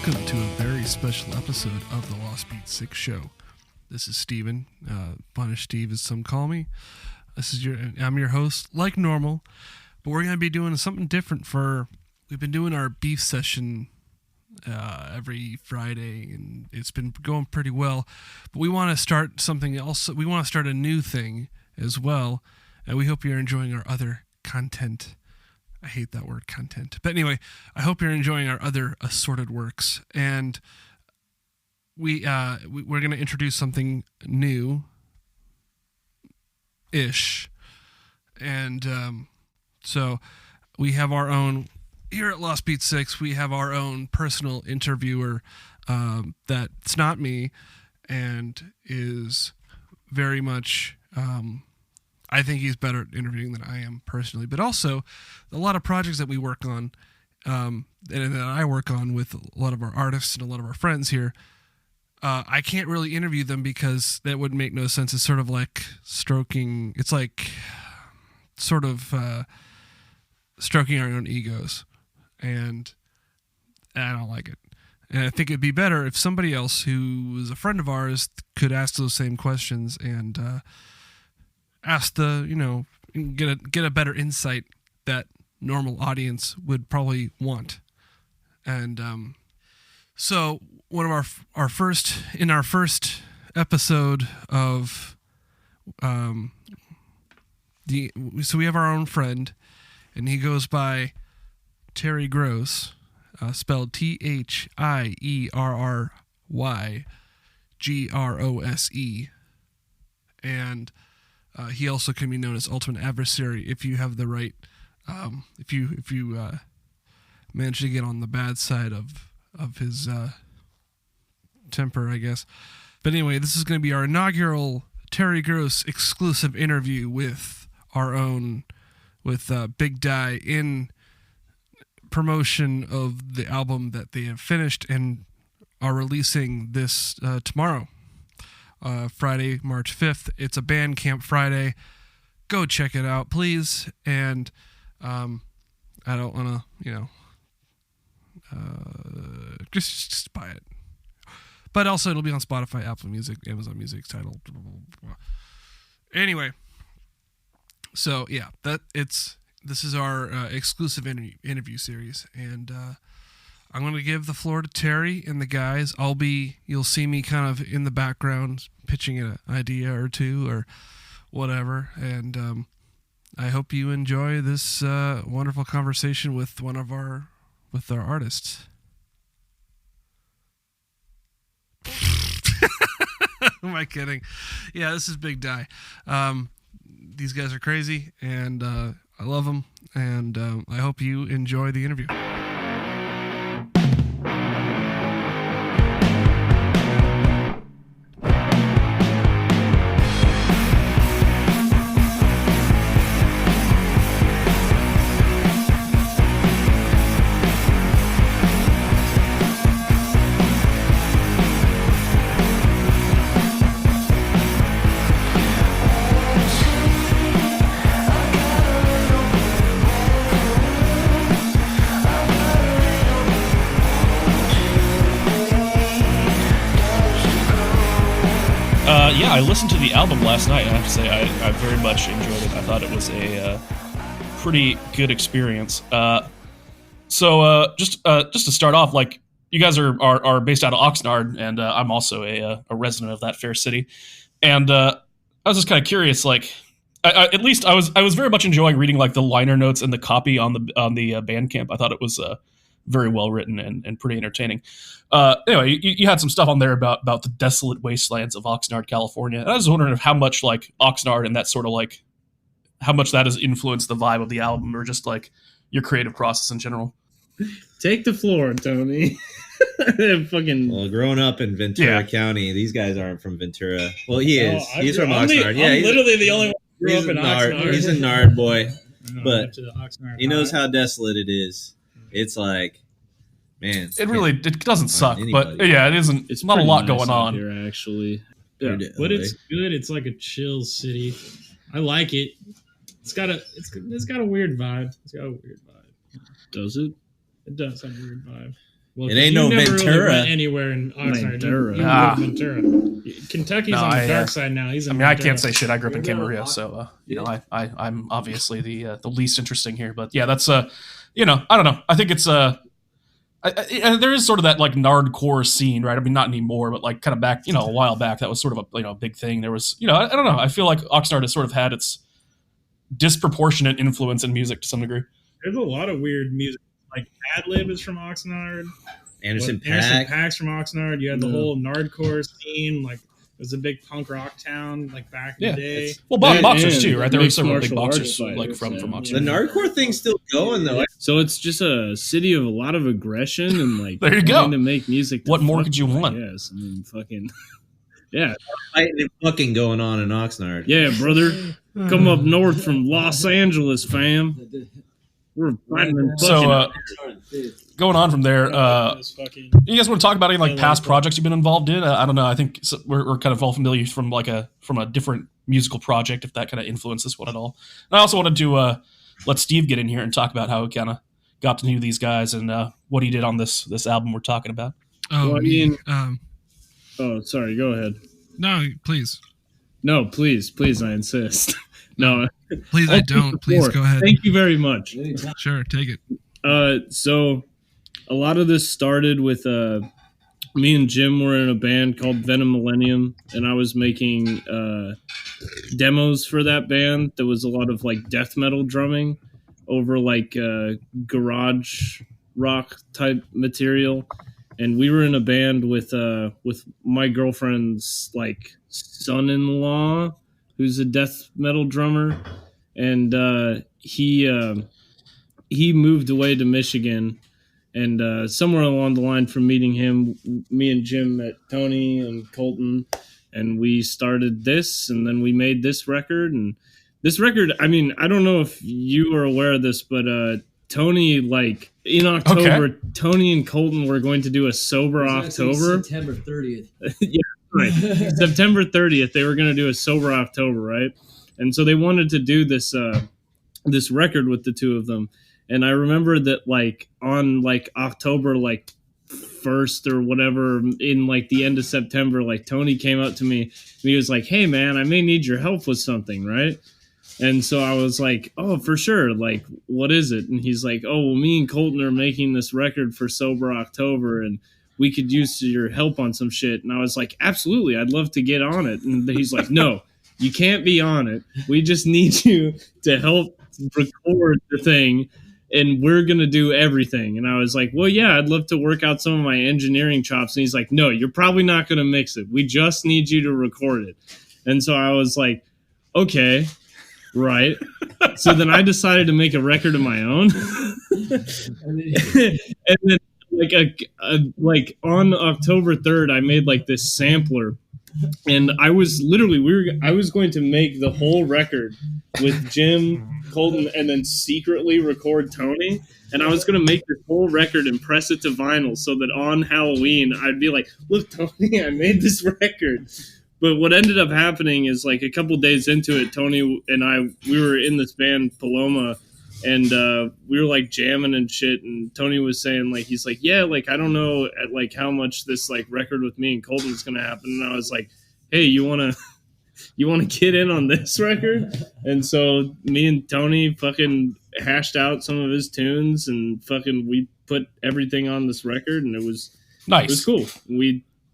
welcome to a very special episode of the Lost Beat 6 show. This is Steven, Punish Steve as some call me. I'm your host, like normal, but we're going to be doing something different we've been doing our beef session every Friday, and it's been going pretty well, but we want to start something else. We want to start a new thing as well, and we hope you're enjoying our other content. I hate that word, content. But anyway, I hope you're enjoying our other assorted works. And we're going to introduce something new-ish. And so we have our own, here at Lost Beat 6, we have our own personal interviewer that's not me and is very much... I think he's better at interviewing than I am personally, but also a lot of projects that we work on, and that I work on with a lot of our artists and a lot of our friends here. I can't really interview them because that would make no sense. It's sort of like stroking. It's like sort of stroking our own egos, and I don't like it. And I think it'd be better if somebody else who is a friend of ours could ask those same questions and ask get a better insight that normal audience would probably want. And so one of our first episode of so we have our own friend, and he goes by Thierry Grose, spelled ThierryGrose, and he also can be known as Ultimate Adversary if you have the right, if you manage to get on the bad side of his temper, I guess. But anyway, this is going to be our inaugural Thierry Grose exclusive interview with Big Die in promotion of the album that they have finished and are releasing this tomorrow. Friday, March 5th. It's a Bandcamp Friday. Go check it out, please. And I don't want to, just buy it. But also, it'll be on Spotify, Apple Music, Amazon Music, Tidal. Blah, blah, blah. Anyway, so yeah, this is our exclusive interview series, and I'm going to give the floor to Terry and the guys. You'll see me kind of in the background pitching an idea or two or whatever. And I hope you enjoy this wonderful conversation with our artists. Who am I kidding? Yeah, this is Big Die. These guys are crazy, and I love them. And I hope you enjoy the interview. Yeah, I listened to the album last night, and I have to say I very much enjoyed it. I thought it was a pretty good experience. So just to start off, like, you guys are based out of Oxnard, and I'm also a resident of that fair city. And I was just kind of curious, like, at least I was very much enjoying reading like the liner notes and the copy on the Bandcamp. I thought it was very well written and pretty entertaining. Anyway, you had some stuff on there about the desolate wastelands of Oxnard, California. And I was wondering how much like Oxnard and that sort of like how much that has influenced the vibe of the album, or just like your creative process in general. Take the floor, Tony. Well, growing up in Ventura County, these guys aren't from Ventura. Well, he's from Oxnard. I'm literally the only one who grew up in Oxnard. He's a Nard boy, but he knows how desolate it is. It's like, man, it doesn't suck, but yeah, it isn't. It's not a lot going on here, actually. Yeah, but it's good. It's like a chill city. I like it. It's got a weird vibe. Does it? It does have a weird vibe. Well, it ain't no Ventura. Really went anywhere in Oxnard. You live in Ventura. Kentucky's on the dark side now. He's in Ventura. I can't say shit. I grew up in Camarillo, so I'm obviously the least interesting here. But yeah, that's I don't know. I think it's and there is sort of that like nardcore scene, right? I mean, not anymore, but like kind of back, a while back, that was sort of a big thing. There was, I don't know. I feel like Oxnard has sort of had its disproportionate influence in music to some degree. There's a lot of weird music. Like Adlib is from Oxnard. Anderson Paak's from Oxnard. You had the whole nardcore scene. Like it was a big punk rock town. Like back in the day. Well, boxers too, right? There were several big boxers like from Oxnard. The nardcore thing's still going though. So it's just a city of a lot of aggression and like there you go. To make music. What more could you want? Yes, I mean fucking yeah. Fighting and fucking going on in Oxnard. Yeah, brother. Come up north from Los Angeles, fam. We're fighting and so going on from there, you guys want to talk about any like past projects you've been involved in? I don't know. I think we're kind of all familiar from a different musical project, if that kind of influenced this one at all. And I also wanted to let Steve get in here and talk about how he kind of got to know these guys and what he did on this album we're talking about. Oh, well, I mean, oh, sorry. Go ahead. No, please. No, please, I insist. No, please, I don't. Please go ahead. Thank you very much. Sure, take it. So a lot of this started with me and Jim were in a band called Venom Millennium, and I was making demos for that band. There was a lot of like death metal drumming over like garage rock type material, and we were in a band with my girlfriend's like son-in-law, who's a death metal drummer, and he moved away to Michigan, and somewhere along the line from meeting him, me and Jim met Tony and Colton, and we started this, and then we made this record. And this record, I mean, I don't know if you are aware of this, but Tony, like in October, Tony and Colton were going to do a sober October. September 30th. Yeah. Right. September 30th, they were going to do a sober October, right? And so they wanted to do this this record with the two of them. And I remember that like on like October like 1st or whatever, in like the end of September, like Tony came up to me and he was like, "Hey man, I may need your help with something," right? And so I was like, "Oh, for sure. Like, what is it?" And he's like, "Oh, well, me and Colton are making this record for sober October, and we could use your help on some shit." And I was like, "Absolutely, I'd love to get on it." And he's like, "No, you can't be on it. We just need you to help record the thing, and we're going to do everything." And I was like, "Well, yeah, I'd love to work out some of my engineering chops." And he's like, "No, you're probably not going to mix it. We just need you to record it." And so I was like, "Okay, right." So then I decided to make a record of my own. And then like on October 3rd, I made like this sampler, and I was literally I was going to make the whole record with Jim, Colton, and then secretly record Tony, and I was going to make this whole record and press it to vinyl so that on Halloween I'd be like, "Look, Tony, I made this record." But what ended up happening is like a couple days into it, Tony and we were in this band Paloma, and we were like jamming and shit, and Tony was saying like, he's like, "Yeah, like I don't know at like how much this like record with me and Colton is gonna happen." And I was like, "Hey, you wanna get in on this record?" And so me and Tony fucking hashed out some of his tunes, and fucking we put everything on this record, and it was nice. It was cool.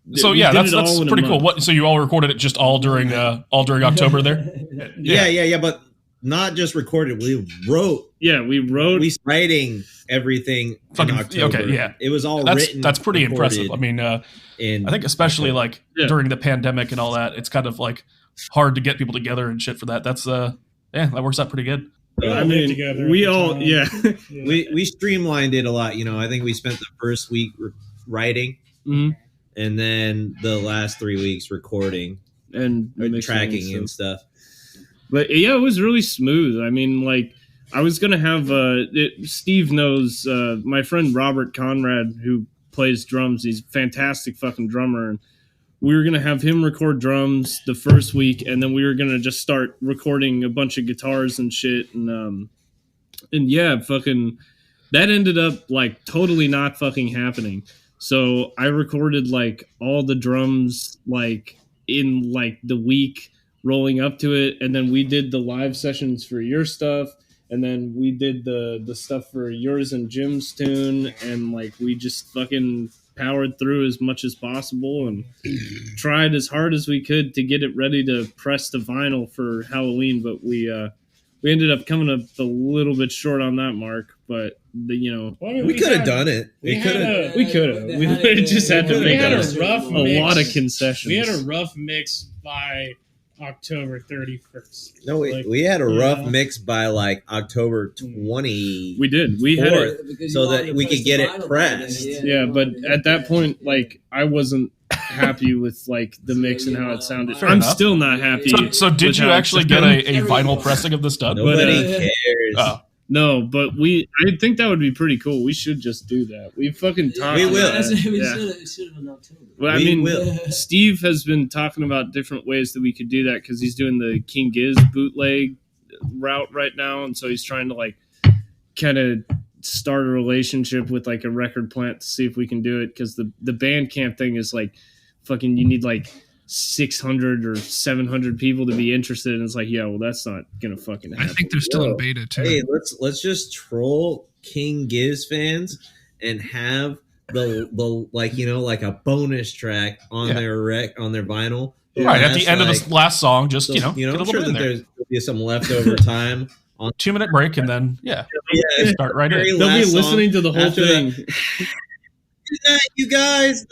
That's pretty cool. What? So you all recorded it just all during October there? Yeah. But not just recorded. We wrote. Yeah, we wrote. We writing everything in October. Okay, yeah. It was all written. That's pretty impressive. I mean, I think especially like during the pandemic and all that, it's kind of like hard to get people together and shit for that. That's that works out pretty good. I mean, we all we streamlined it a lot. I think we spent the first week writing. Mm-hmm. And then the last 3 weeks recording and tracking and stuff. But yeah, it was really smooth. I mean, like I was going to have Steve knows my friend Robert Conrad, who plays drums. He's a fantastic fucking drummer. And we were going to have him record drums the first week. And then we were going to just start recording a bunch of guitars and shit. And yeah, fucking that ended up like totally not fucking happening. So I recorded like all the drums like in like the week rolling up to it, and then we did the live sessions for your stuff, and then we did the stuff for yours and Jim's tune, and like we just fucking powered through as much as possible and tried as hard as we could to get it ready to press the vinyl for Halloween, but we ended up coming up a little bit short on that mark. But we could have done it. We could have. We just had to make a lot of concessions. We had a rough mix by October 31st. No, we had a rough mix by like October 20. We did. We had it so that we could get it pressed. Yeah, but at that point, like I wasn't happy with like the mix and how it sounded. Fair I'm enough. still not happy. So did you actually get a vinyl pressing of the stud? Nobody cares. Oh. No, but I think that would be pretty cool. We should just do that. We fucking talked. We will. About it. We should have in October. Well, I mean, Steve has been talking about different ways that we could do that because he's doing the King Giz bootleg route right now, and so he's trying to like kind of start a relationship with like a record plant to see if we can do it, because the Bandcamp thing is like fucking, you need like 600 or 700 people to be interested, and it's like, yeah, well, that's not gonna fucking happen. I think they're still in beta too. Hey, let's just troll King Giz fans and have the like, you know, like a bonus track on their vinyl. Right at the end of this last song, just so, get a I'm little sure bit in that there. there's be some leftover time on 2-minute break, and then start right in. They'll be listening to the whole thing. Good night, you guys.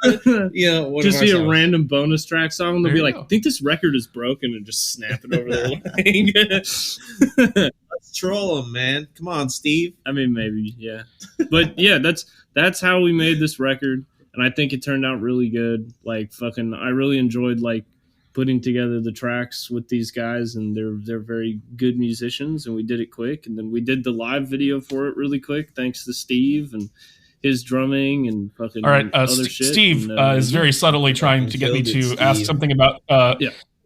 Just be a random bonus track song. And they'll be like, go. I think this record is broken, and just snap it over their leg. Let's troll them, man. Come on, Steve. I mean, maybe, yeah. But yeah, that's how we made this record, and I think it turned out really good. Like fucking, I really enjoyed like putting together the tracks with these guys, and they're very good musicians, and we did it quick, and then we did the live video for it really quick, thanks to Steve and his drumming and fucking all right. other shit. Steve is very subtly trying to get me to ask something about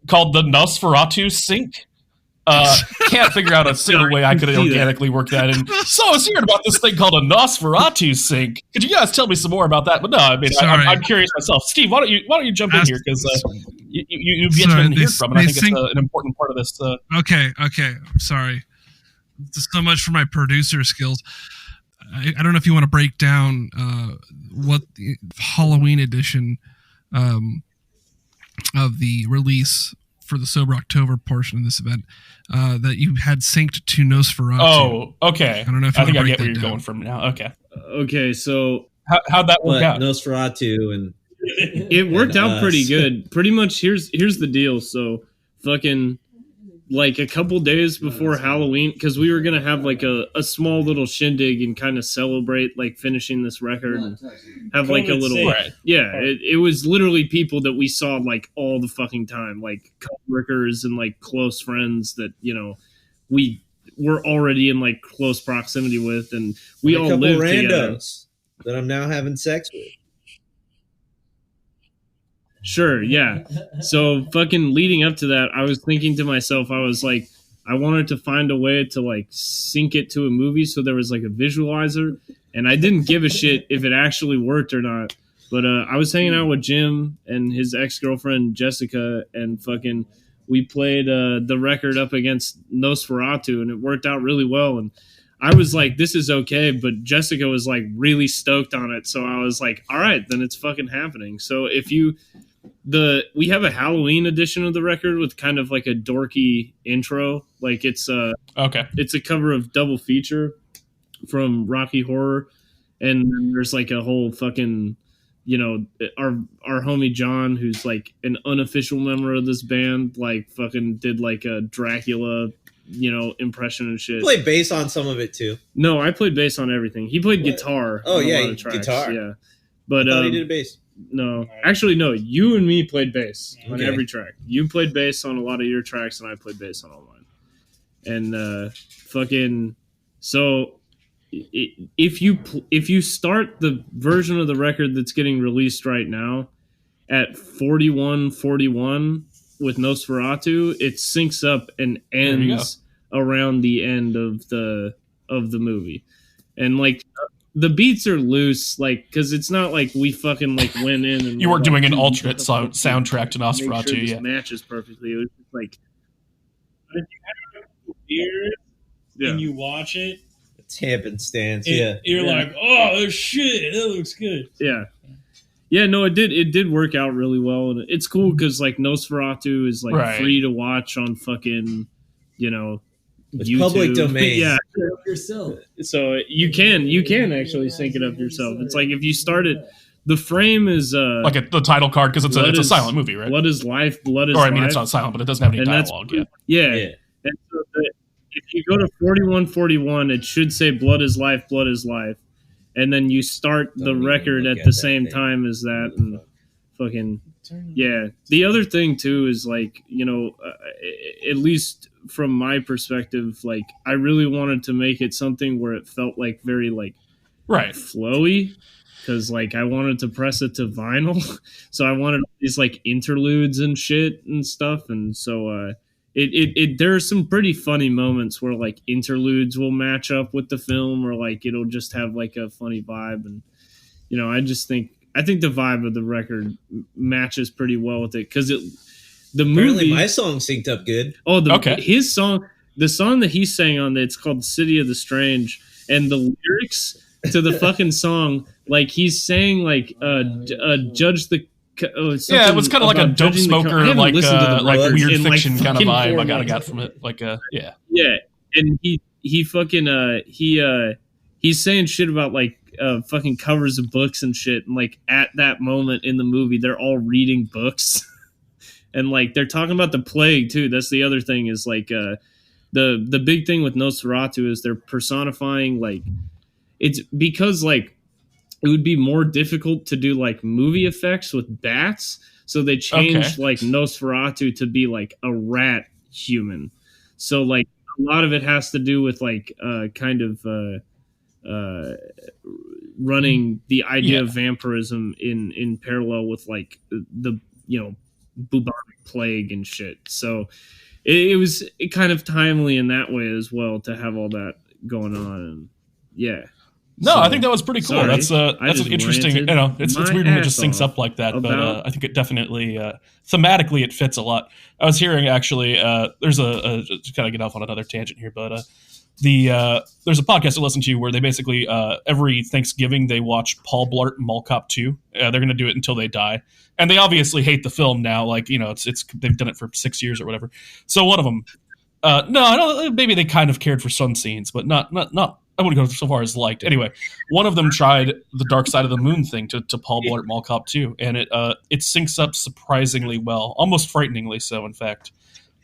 called the Nosferatu sync. Can't figure out a single way I could organically work that in. So I was hearing about this thing called a Nosferatu sync. Could you guys tell me some more about that? But no, I mean, I'm curious myself. Steve, why don't you jump in here, because you get to hear from it. I think it's an important part of this. Okay. I'm sorry. There's so much for my producer skills. I don't know if you want to break down what the Halloween edition of the release for the Sober October portion of this event that you had synced to Nosferatu. Oh, okay. I don't know if you I think I break get where that you're down. going from now. Okay, so how'd that work out? Nosferatu and it worked out pretty good. Pretty much, here's the deal. So fucking like a couple days before Halloween, because we were gonna have like a small little shindig and kind of celebrate like finishing this record and have like a little it was literally people that we saw like all the fucking time, like coworkers and like close friends that, you know, we were already in like close proximity with, and we all lived together. That I'm now having sex with. Sure, yeah. So fucking leading up to that, I was thinking to myself, I was like, I wanted to find a way to like sync it to a movie so there was like a visualizer, and I didn't give a shit if it actually worked or not. But I was hanging out with Jim and his ex-girlfriend Jessica, and fucking we played the record up against Nosferatu, and it worked out really well. And I was like, this is okay, but Jessica was like really stoked on it, so I was like, all right, then it's fucking happening. So we have a Halloween edition of the record with kind of like a dorky intro, like it's a cover of Double Feature from Rocky Horror, and then there's like a whole fucking, you know, our homie John, who's like an unofficial member of this band, like fucking did like a Dracula, you know, impression and shit. Played bass on some of it too. No, I played bass on everything. He played guitar. Oh on yeah, a lot of tracks. guitar. Yeah, but I thought he did bass. No, actually, no. You and me played bass on every track. You played bass on a lot of your tracks, and I played bass on all mine. And fucking so, if you start the version of the record that's getting released right now at 41:41 with Nosferatu, it syncs up and ends around the end of the movie. and like the beats are loose, like because it's not like we fucking like went in and you weren't like, doing an alternate soundtrack to make sure Nosferatu. this matches perfectly. It was just like, but if you have a beer and you watch it, It's happenstance. You're like, oh shit, that looks good. Yeah, no, it did work out really well, and it's cool because like Nosferatu is like free to watch on fucking, it's YouTube. public domain. Yeah, yourself. so you can actually sync it up yourself. It's like if you start it, the frame is like the title card because it's a silent movie, right? Blood is life, blood is or I life. mean, it's not silent, but it doesn't have any dialogue yet. Yeah. And so if you go to 4141, it should say blood is life, blood is life. And then you start the record at the same time as that, and fucking yeah. The other thing too is like at least from my perspective, like I really wanted to make it something where it felt like very like flowy, because like I wanted to press it to vinyl, so I wanted these like interludes and shit and stuff, and so there are some pretty funny moments where like interludes will match up with the film, or like it'll just have like a funny vibe, and I think the vibe of the record matches pretty well with it, because the movie. Apparently my song synced up good. Oh, his song, the song that he sang on it's called "City of the Strange," and the lyrics to the fucking song, like he's saying like judge the. It was kind of like a dope smoker, like weird fiction kind of vibe. I got from it, and he fucking he's saying shit about like fucking covers of books and shit, and like at that moment in the movie, they're all reading books, and like they're talking about the plague too. That's the other thing is like the big thing with Nosferatu is they're personifying like it's because like. It would be more difficult to do like movie effects with bats, so they changed like Nosferatu to be like a rat human. So like a lot of it has to do with like kind of running the idea of vampirism in parallel with like the bubonic plague and shit. So it was kind of timely in that way as well to have all that going on, and No, I think that was pretty cool. Sorry, that's an interesting. It's weird when it just syncs up like that, but I think it definitely thematically it fits a lot. I was hearing actually, there's a to kind of get off on another tangent here, but there's a podcast I listen to where they basically every Thanksgiving they watch Paul Blart Mall Cop 2. They're going to do it until they die, and they obviously hate the film now. Like it's they've done it for 6 years or whatever. So one of them, maybe they kind of cared for some scenes, but not. I wouldn't go so far as liked. Anyway, one of them tried the Dark Side of the Moon thing to Paul Blart Mall Cop 2, and it syncs up surprisingly well, almost frighteningly so, in fact.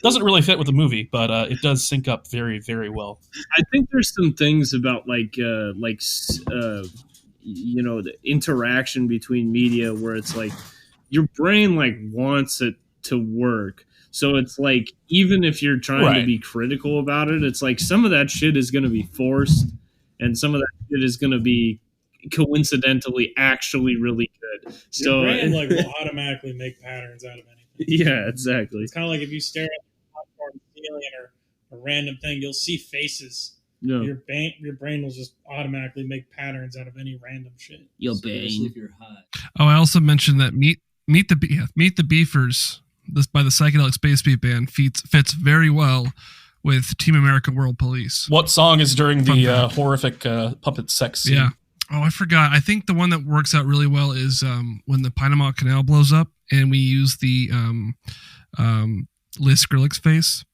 Doesn't really fit with the movie, but it does sync up very, very well. I think there's some things about the interaction between media where it's like your brain like wants it to work. So it's like, even if you're trying to be critical about it, it's like some of that shit is going to be forced, and some of that shit is going to be coincidentally actually really good. So your brain will automatically make patterns out of anything. Yeah, exactly. It's kind of like if you stare at the popcorn ceiling or a random thing, you'll see faces. No. Your brain will just automatically make patterns out of any random shit. Especially if you're hot. Oh, I also mentioned that Meet the Beefers. This by the Psychedelic Space Beat Band fits very well with Team America World Police. What song is during the horrific puppet sex scene? Yeah. Oh, I forgot. I think the one that works out really well is when the Panama Canal blows up and we use the Liz Skrillex face.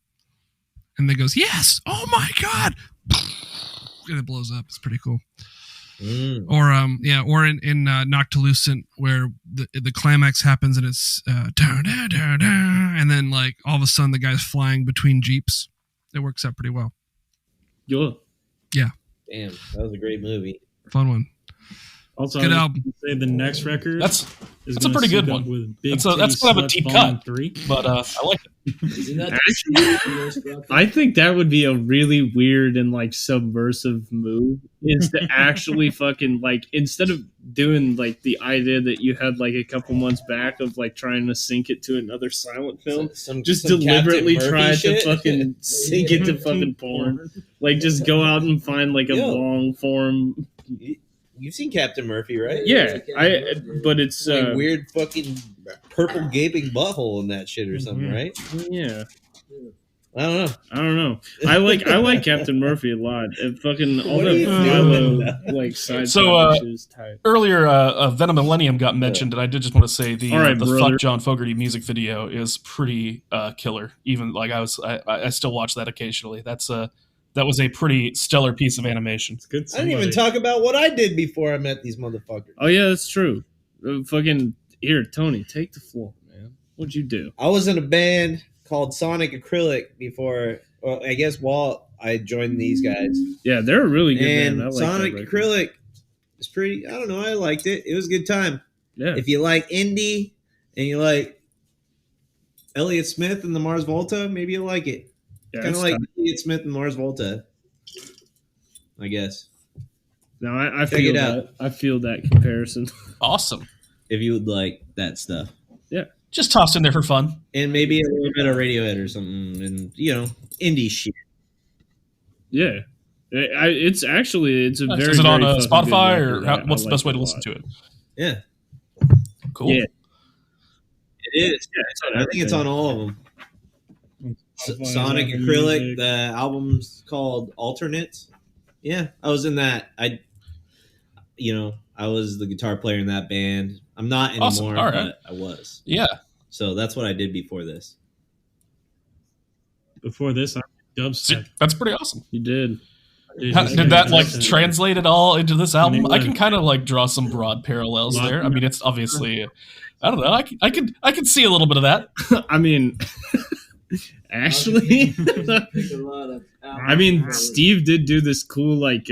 And then goes, yes! Oh my God! And it blows up. It's pretty cool. Mm. Or in Noctilucent, where the climax happens and it's and then like all of a sudden the guy's flying between jeeps. It works out pretty well. Yeah. Damn, that was a great movie. Fun one. Also, good album. Say the next record. That's a pretty good one. That's kind of a deep cut, but I like it. Actually, I think that would be a really weird and like subversive move. Is to actually fucking like, instead of doing like the idea that you had like a couple months back of like trying to sync it to another silent film. Some deliberately try to fucking sync it to fucking porn. Like just go out and find like a long form. You've seen Captain Murphy, right? Yeah, but it's like weird fucking purple gaping butthole in that shit or something, right? Yeah. I don't know. I like Captain Murphy a lot. It fucking all that Philo like side. So is tight. Earlier, Venom Millennium got mentioned, and I did just want to say the brother. Fuck John Fogerty music video is pretty killer. Even like I still watch that occasionally. That was a pretty stellar piece of animation. It's good. I didn't even talk about what I did before I met these motherfuckers. Oh yeah, that's true. Fucking here, Tony, take the floor, man. What'd you do? I was in a band called Sonic Acrylic before, well, I guess while I joined these guys. Yeah, they're a really good and band. I like Sonic that Acrylic is pretty, I don't know, I liked it. It was a good time. Yeah. If you like indie and you like Elliott Smith and the Mars Volta, maybe you'll like it. Yeah, Kind of like Elliott Smith and Mars Volta, I guess. No, I Check feel it that. out. I feel that comparison. Awesome. If you would like that stuff. Yeah. Just tossed in there for fun. And maybe a little bit of Radiohead or something, and indie shit. Yeah, it's a very. Is it on very fucking Spotify good or record. what's I the best way to it a listen lot. to it? Yeah, Cool. Yeah. it is. Yeah, I think it's on all of them. Sonic Acrylic. The album's called Alternates. Yeah, I was in that. I was the guitar player in that band. I'm not anymore, Awesome. All right. but I was. Yeah. So that's what I did before this. Before this, I dubstep. That's pretty awesome. You did. Did that like translate at all into this album? Anyway. I can kind of like draw some broad parallels there. I mean, it's obviously, I don't know. I can see a little bit of that. I mean, actually, I mean, Steve did do this cool like.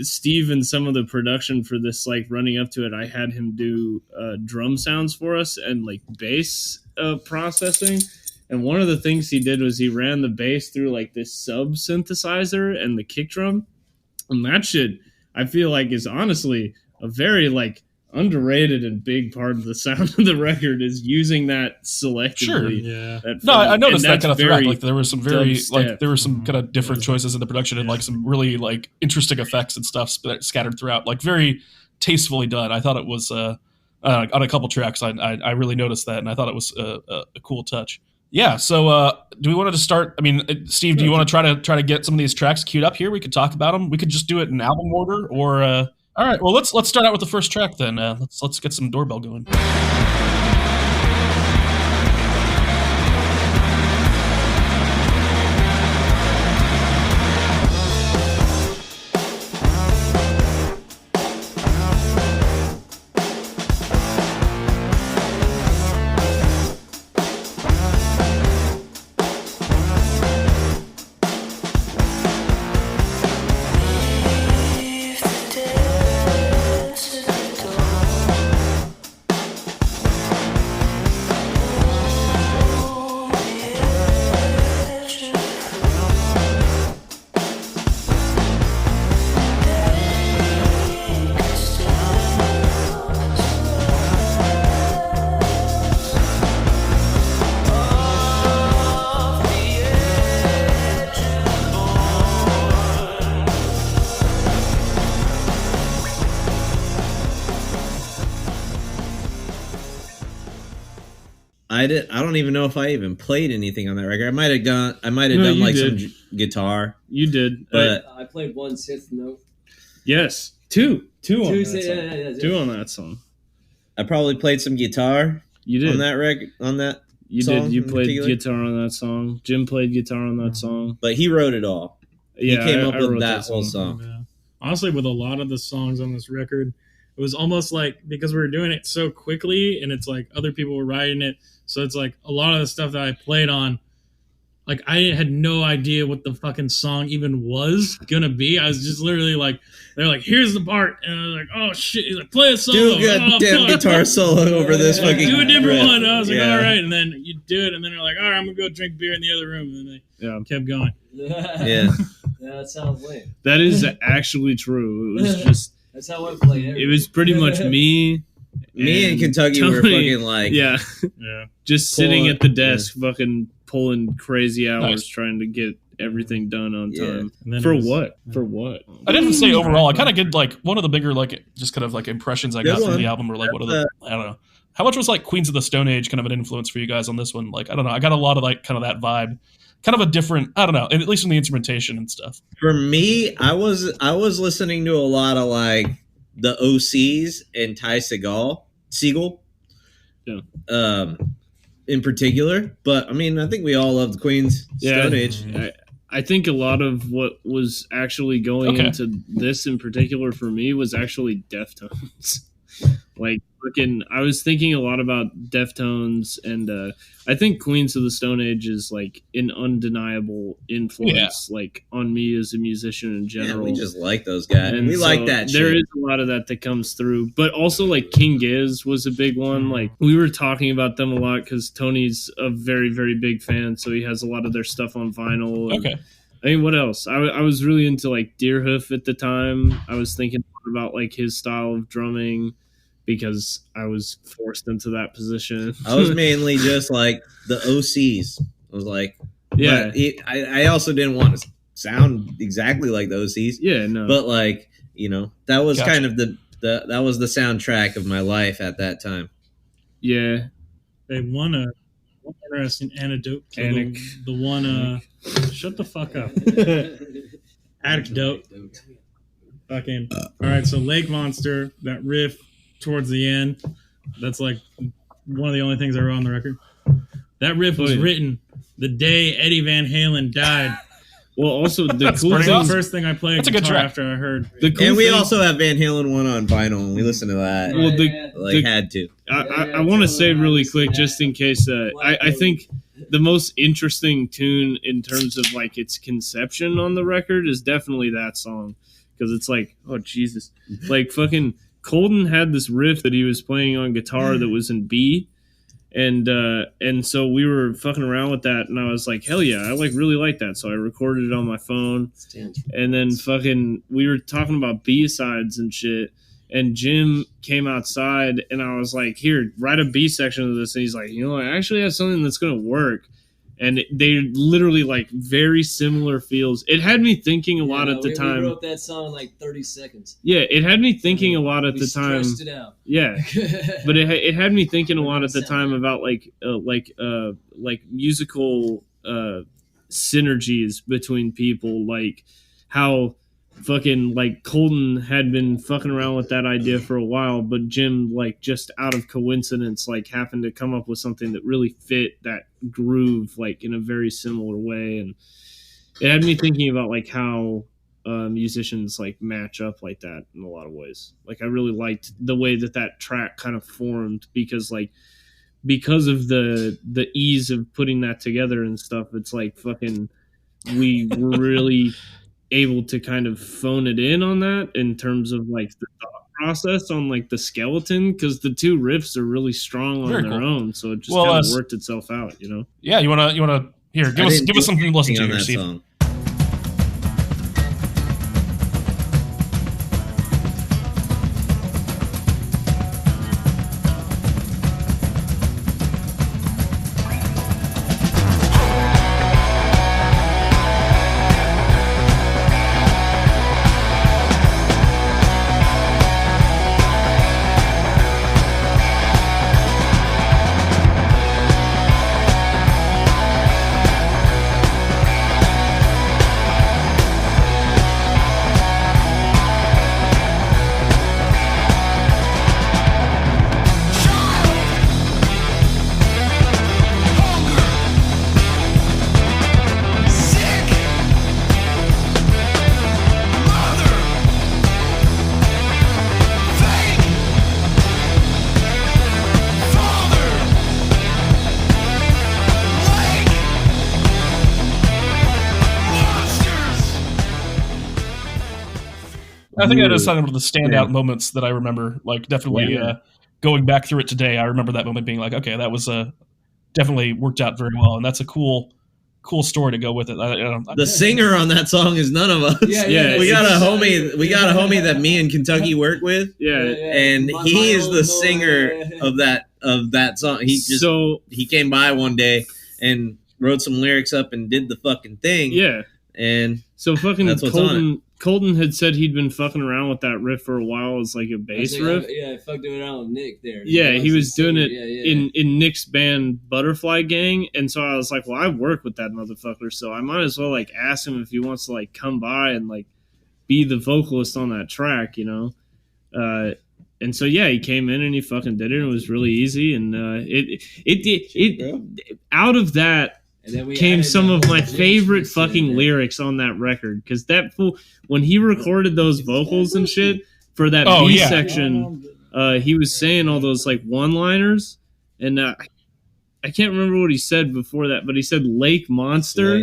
Steve and some of the production for this, like running up to it, I had him do drum sounds for us and like bass processing. And one of the things he did was he ran the bass through like this sub synthesizer and the kick drum. And that shit, I feel like, is honestly a very like underrated and big part of the sound of the record is using that selectively. Sure. Yeah. No, I noticed that kind of throughout. Like there were some dubstep. kind of different choices in the production and like some really like interesting effects and stuff scattered throughout. Like very tastefully done. I thought it was on a couple tracks. I really noticed that, and I thought it was a cool touch. Yeah. So do we want to start? I mean, Steve, do you want to try to get some of these tracks queued up here? We could talk about them. We could just do it in album order, or all right. Well, let's start out with the first track then. Let's get some Doorbell going. I don't even know if I even played anything on that record. I might have done like did. some guitar. You did, But I played one synth note. yes, two on Two that say- song. yeah, Two on that song. I probably played some guitar You did on that record. On that, You song did. You in played particular? guitar on that song. Jim played guitar on that song. but he wrote it all. Yeah, he came up I with wrote that whole song. Yeah. Honestly, with a lot of the songs on this record, it was almost like because we were doing it so quickly and it's like other people were writing it. So it's like a lot of the stuff that I played on, like I had no idea what the fucking song even was gonna be. I was just literally like, they're like, here's the part. And I was like, oh shit. He's like, play a solo. Do a goddamn guitar solo over this fucking. Do a different riff. one. I was like, Yeah. all right. And then you do it. And then they're like, all right, I'm going to go drink beer in the other room. And then they kept going. Yeah. That sounds lame. That is actually true. It was just That's how I played everything. It was pretty much me. Me and Kentucky Tony, were fucking like, yeah, just sitting at the desk, fucking pulling crazy hours, Nice. trying to get everything done on time. And For then what? For what? I didn't say overall. I kind of get like one of the bigger like just kind of like impressions I got Good from the one. album, or like what are the I don't know. How much was like Queens of the Stone Age kind of an influence for you guys on this one? Like I don't know. I got a lot of like kind of that vibe, kind of a different. I don't know. At least in the instrumentation and stuff. For me, I was listening to a lot of like the OCs and Ty Segall, Yeah. in particular. But I mean, I think we all loved Queen's Stone Age. I think a lot of what was actually going into this in particular for me was actually Deftones. Like, fucking, I was thinking a lot about Deftones, and I think Queens of the Stone Age is like an undeniable influence, like on me as a musician in Yeah, general. we just like those guys. And We like that shit. There is a lot of that comes through, but also like King Giz was a big one. Like we were talking about them a lot because Tony's a very, very big fan, so he has a lot of their stuff on vinyl. And, I mean, what else? I was really into like Deerhoof at the time. I was thinking about like his style of drumming because I was forced into that position. I was mainly just like the OCs. I was like, yeah. I also didn't want to sound exactly like the OCs. Yeah, no. But like, you know, that was Gotcha. kind of that was the soundtrack of my life at that time. Yeah. they won a one interesting anecdote. So the one, shut the fuck up. Anecdote. Fucking. All right, so Lake Monster, that riff towards the end, that's like one of the only things I wrote on the record. That riff was written the day Eddie Van Halen died. Well, also the That's cool pretty thing, awesome. First thing I played That's a good guitar track. after I heard. the cool And we thing- also have Van Halen 1 on vinyl, and we listened to that. well, Had to. I want to say really quick, just in case. I think the most interesting tune in terms of like its conception on the record is definitely that song, because it's like, oh Jesus, like fucking Colton had this riff that he was playing on guitar that was in B, and so we were fucking around with that, and I was like, hell yeah, I like really like that, so I recorded it on my phone, and then fucking we were talking about B-sides and shit. And Jim came outside, and I was like, here, write a B section of this. And he's like, you know, I actually have something that's going to work. And they literally, like, very similar feels. It had me thinking a lot at the time. We wrote that song in like 30 seconds. Yeah, it had me thinking a lot at the time. Stressed it out. Yeah, but it had me thinking a lot at the time about, like musical synergies between people. Like, how fucking like Colton had been fucking around with that idea for a while, but Jim, like, just out of coincidence, like happened to come up with something that really fit that groove, like in a very similar way. And it had me thinking about like how musicians like match up like that in a lot of ways. Like I really liked the way that track kind of formed, because of the ease of putting that together and stuff. It's like fucking we were really able to kind of phone it in on that in terms of like the thought process on like the skeleton, because the two riffs are really strong on Very their cool. own, so it just Well, kind of worked itself out, you know. Yeah, you wanna here give us something to listen to on here, that Steve. song. I think that is some of the standout moments that I remember. Like definitely going back through it today, I remember that moment being like, okay, that was definitely worked out very well, and that's a cool cool story to go with it. The singer on that song is none of us. Yeah, we got a homie. We got a homie that me and Kentucky work with. And he is the singer of that song. He came by one day and wrote some lyrics up and did the fucking thing. Yeah. And so fucking that's what's on it. Colton had said he'd been fucking around with that riff for a while as like a bass riff. I fucked around with Nick there. Yeah, he was doing it in Nick's band Butterfly Gang, and so I was like, well, I work with that motherfucker, so I might as well like ask him if he wants to like come by and like be the vocalist on that track, you know. And so yeah, he came in and he fucking did it. And it was really easy, and it out of that. And then came some of my favorite fucking lyrics on that record, because that fool, when he recorded those vocals and shit for that B section, he was saying all those like one-liners, and I can't remember what he said before that, but he said Lake Monster,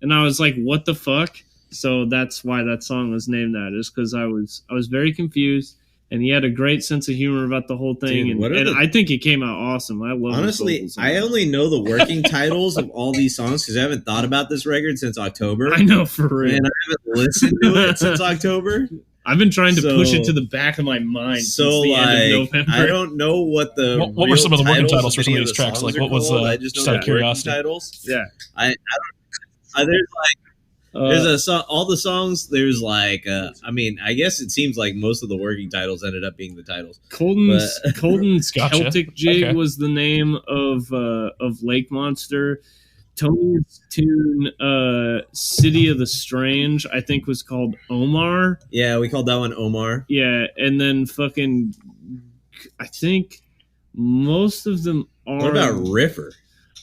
and I was like, what the fuck? So that's why that song was named that, is because I was very confused. And he had a great sense of humor about the whole thing, and I think it came out awesome. I love. Honestly, I only know the working titles of all these songs because I haven't thought about this record since October. I know, for real, and I haven't listened to it since October. I've been trying to push it to the back of my mind since the end of November. I don't know what what were some of the working titles for some of these tracks? Like, what was just out of curiosity? Titles. Yeah, I don't. There's like. There's a song. All the songs. There's like. I mean, I guess it seems like most of the working titles ended up being the titles. Colton's Gotcha. Celtic Jig was the name of Lake Monster. Tony's tune, City of the Strange, I think was called Omar. Yeah, we called that one Omar. Yeah, and then fucking, I think most of them are. What about Riffer?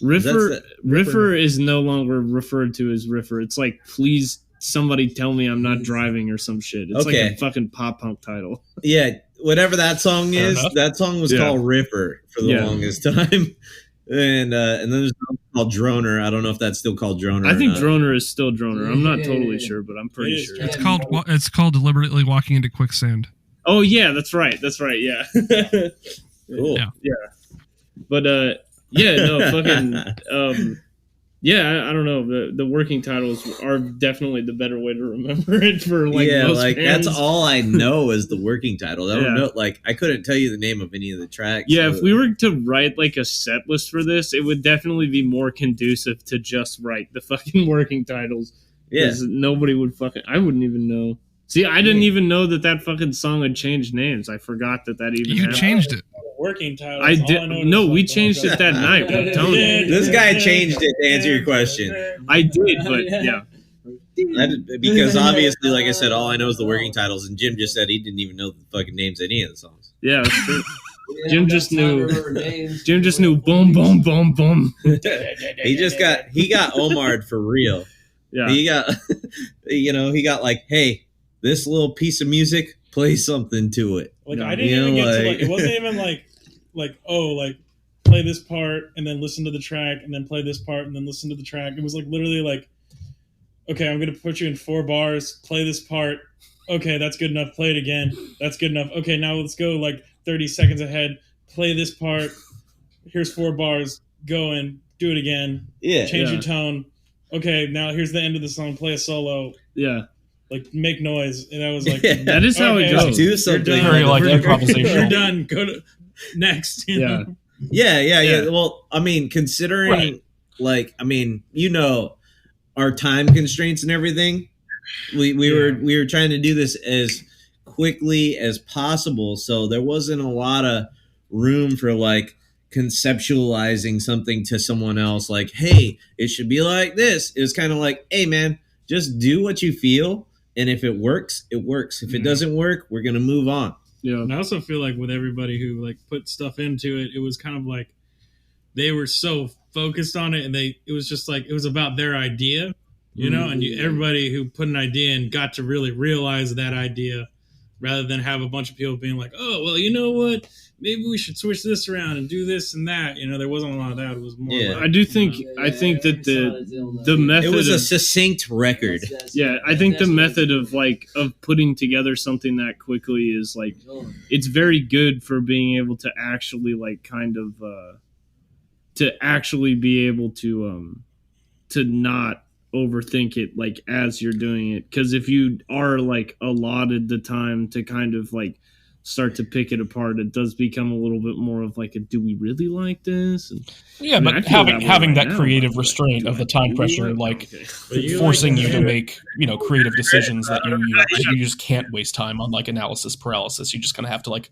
Riffer is no longer referred to as Riffer. It's like, please somebody tell me I'm not driving or some shit. It's like a fucking pop punk title. Yeah, whatever that song is, that song was called Riffer for the longest time. And then there's a song called Droner. I don't know if that's still called Droner. I think Droner is still Droner. I'm not totally sure, but I'm pretty sure. It's called Deliberately Walking into Quicksand. Oh yeah, that's right. Yeah. Cool. Yeah. But yeah, no, fucking, I don't know. The working titles are definitely the better way to remember it for like most bands. That's all I know is the working title. I don't know, like I couldn't tell you the name of any of the tracks. Yeah, if we were to write like a set list for this, it would definitely be more conducive to just write the fucking working titles. Yeah, nobody would I wouldn't even know. See, I didn't even know that fucking song had changed names. I forgot that even happened. You changed it. Working title. I did. No, we changed it that night with Tony. This guy changed it to answer your question. I did, but yeah. Because obviously, like I said, all I know is the working titles, and Jim just said he didn't even know the fucking names of any of the songs. Yeah, that's true. Jim just knew. Jim just knew. Boom, boom, boom, boom. He got Omar'd for real. Yeah. He got like, hey, this little piece of music, play something to it. Like I didn't even get to like, it wasn't even like play this part and then listen to the track and then play this part and then listen to the track. It was like literally like, okay, I'm gonna put you in 4 bars, play this part. Okay, that's good enough. Play it again. That's good enough. Okay, now let's go like 30 seconds ahead. Play this part. Here's 4 bars. Go in. Do it again. Yeah. Change your tone. Okay, now here's the end of the song. Play a solo. Yeah. Like make noise, and I was like, that is how it goes. Do something very like improvisational. You're done. Go to next. You know? Yeah. Well, I mean, considering our time constraints and everything, we were trying to do this as quickly as possible, so there wasn't a lot of room for like conceptualizing something to someone else. Like, hey, it should be like this. It was kind of like, hey, man, just do what you feel. And if it works, it works. If it doesn't work, we're going to move on. Yeah. And I also feel like with everybody who like put stuff into it, it was kind of like they were so focused on it and it was just like, it was about their idea, you know, and everybody who put an idea in got to really realize that idea rather than have a bunch of people being like, oh, well, you know what? Maybe we should switch this around and do this and that. You know, there wasn't a lot of that. It was more. Yeah. Like, I do think. I think that the method. It was a succinct record. Yeah, I think the method of putting together something that quickly is like, it's very good for being able to actually like kind of to actually be able to to not overthink it like as you're doing it, because if you are like allotted the time to kind of like start to pick it apart, it does become a little bit more of like a, do we really like this? And, Yeah, I mean, I but feel having way that now, creative but, restraint do of I the time really pressure, like- like okay. But you forcing like you to it. make creative decisions that you just can't waste time on, like analysis paralysis. You just kind of have to like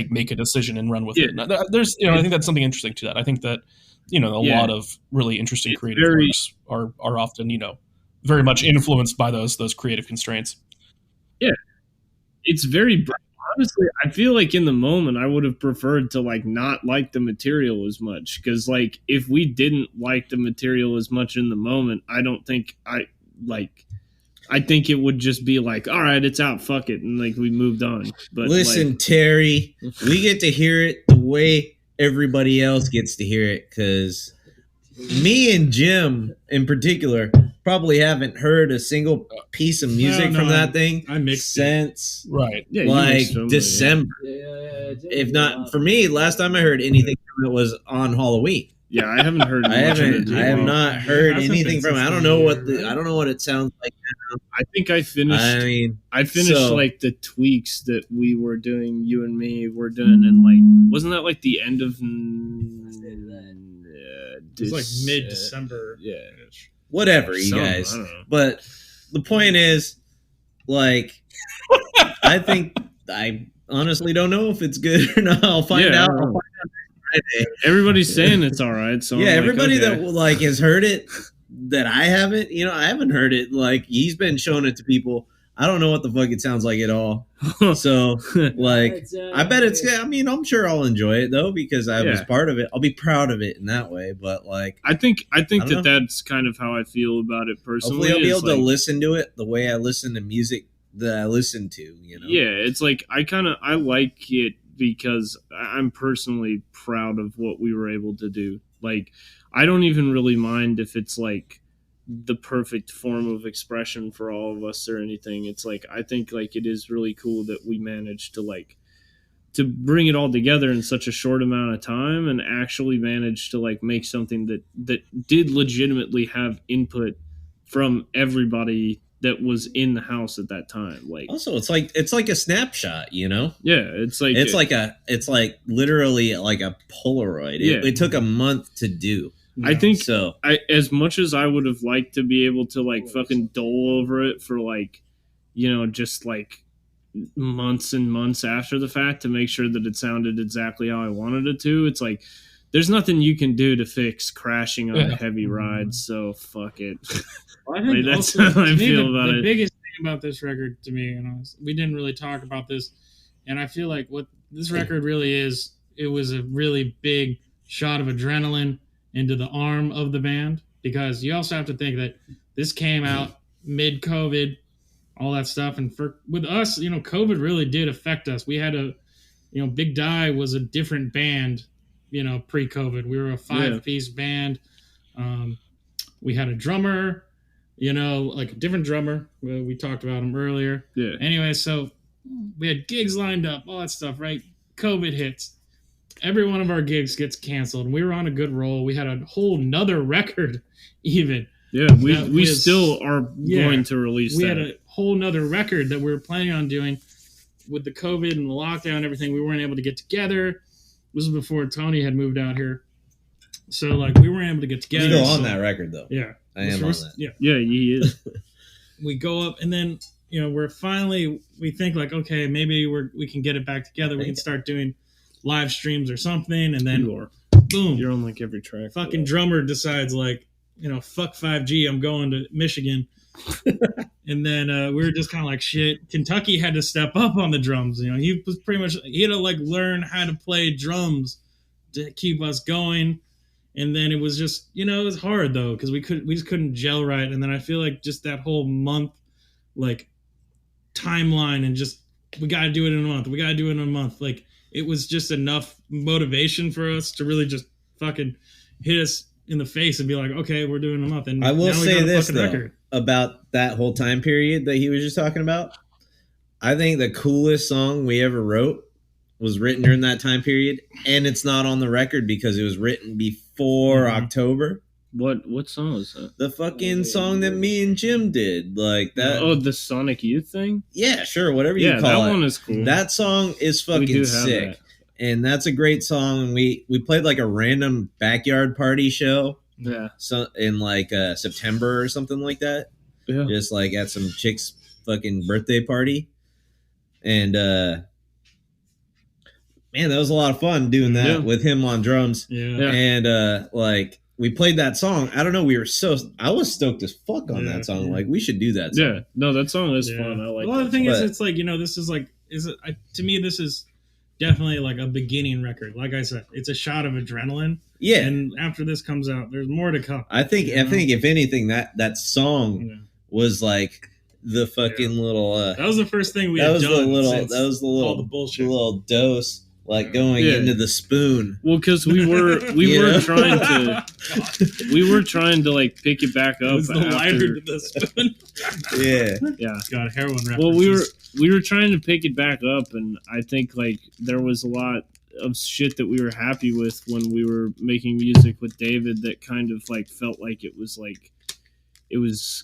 make a decision and run with it. And there's I think that's something interesting to that. I think that a lot of really interesting It's creative very- works are often very much influenced by those creative constraints. It's very honestly, I feel like in the moment I would have preferred to like not like the material as much, because like if we didn't like the material as much in the moment, I don't think I think it would just be like, all right, it's out, fuck it, and like we moved on. But Listen, like, Terry, we get to hear it the way everybody else gets to hear it, because me and Jim in particular probably haven't heard a single piece of music No, from no, that thing I mixed it. since Right. yeah, you like mixed them, but, December. If not, for me, last time I heard anything from it was on Halloween. yeah, I haven't heard. I much of haven't. it I have yet. not It heard hasn't anything been from it. since I don't the know year, what right? I don't know what it sounds like. I think I finished. I mean, so, like the tweaks that we were doing, you and me were doing, and like wasn't that like the end of? It was like mid-December. Yeah, whatever, you Some, guys. I don't know. But the point is, like, I think I honestly don't know if it's good or not. I'll find Yeah, out. I I'll don't know. find out Friday. Everybody's saying it's all right. So Yeah, I'm like, everybody okay. that like has heard it that I haven't, I haven't heard it. Like, he's been showing it to people. I don't know what the fuck it sounds like at all. So, like, I bet it's. I mean, I'm sure I'll enjoy it though, because I was Yeah. part of it. I'll be proud of it in that way. But like, I think don't know. that's kind of how I feel about it personally. hopefully, I'll be is able to like- listen to it the way I listen to music that I listen to. Yeah, it's like I like it because I'm personally proud of what we were able to do. Like, I don't even really mind if it's like the perfect form of expression for all of us or anything. It's like I think like it is really cool that we managed to bring it all together in such a short amount of time and actually managed to like make something that did legitimately have input from everybody that was in the house at that time. Like, Also, it's like a snapshot. yeah, it's It's literally like a Polaroid. Yeah. It took a month to do. I think So as much as I would have liked to be able to like fucking dole over it for like, just like months and months after the fact to make sure that it sounded exactly how I wanted it to, it's like there's nothing you can do to fix crashing on a heavy ride. So fuck it. Well, I think Like, that's also, how I to me, feel about the it. biggest thing about this record to me, we didn't really talk about this, and I feel like what this record really is, it was a really big shot of adrenaline into the arm of the band, because you also have to think that this came out mid-COVID, all that stuff, and with us, COVID really did affect us. We had Big Die was a different band, pre-COVID. We were a 5-piece band. We had a drummer, like a different drummer. We talked about him earlier. Yeah. Anyway, so we had gigs lined up, all that stuff, right? COVID hits. Every one of our gigs gets canceled. And we were on a good roll. We had a whole nother record, even. Yeah, we still are going to release We that. had a whole nother record that we were planning on doing. With the COVID and the lockdown and everything, we weren't able to get together. This was before Tony had moved out here. So, like, we weren't able to get together. you go on so- that record though. Yeah. I am on that. Yeah. Yeah, he is. We go up, and then we think like, okay, maybe we can get it back together. We can start doing live streams or something, and then You are. boom, You're on like every track. fucking drummer decides like, fuck 5G, I'm going to Michigan. And then we were just kind of like, shit. Kentucky had to step up on the drums. He was he had to like learn how to play drums to keep us going. And then it was just, it was hard though, because we just couldn't gel right. And then I feel like just that whole month, like timeline, and just we got to do it in a month. We got to do it in a month. Like it was just enough motivation for us to really just fucking hit us in the face and be like, okay, we're doing a month. And I will now we say got a this fucking though record. about that whole time period that he was just talking about. I think the coolest song we ever wrote was written during that time period, and it's not on the record because it was written before October. What song was that? The fucking song that me and Jim did, like that. Oh, the Sonic Youth thing. Yeah, sure, whatever you Yeah, call that it. one is cool. That song is We do fucking have sick, that. and that's a great song. We played like a random backyard party show, Yeah, so in like September or something like that. yeah. Just like at some chick's fucking birthday party, and man, that was a lot of fun doing that Yeah. with him on drums. Yeah. And like we played that song. I don't know. I was stoked as fuck on Yeah. that song. Like we should do that song. Yeah, no, that song is Yeah. fun. I like. Well, that the thing song. is, But- it's like, this is like, to me, this is definitely like a beginning record. Like I said, it's a shot of adrenaline. Yeah. And after this comes out, there's more to come. I think You know? if anything that song Yeah. was like the fucking little That was the first thing we that had was done. the little since that was the all little the bullshit. little dose like going Yeah. into the spoon. Well, because we were You know? trying to like pick it back It up was the lighter after. to the spoon. Yeah. Yeah. God, heroin references. Well, we were trying to pick it back up, and I think like there was a lot of shit that we were happy with when we were making music with David that kind of like felt like it was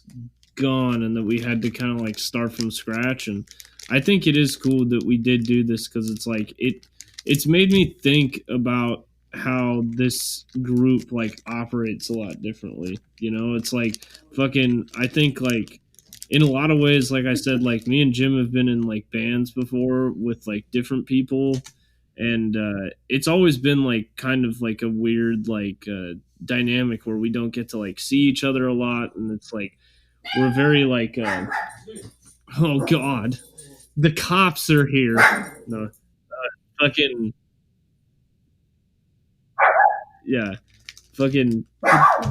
gone, and that we had to kind of like start from scratch. And I think it is cool that we did do this, because it's like it's made me think about how this group like operates a lot differently. You know, it's like fucking, I think like in a lot of ways, like I said, like me and Jim have been in like bands before with like different people, and it's always been like kind of like a weird like dynamic where we don't get to like see each other a lot, and it's like we're very like oh god, the cops are here. No, fucking yeah, fucking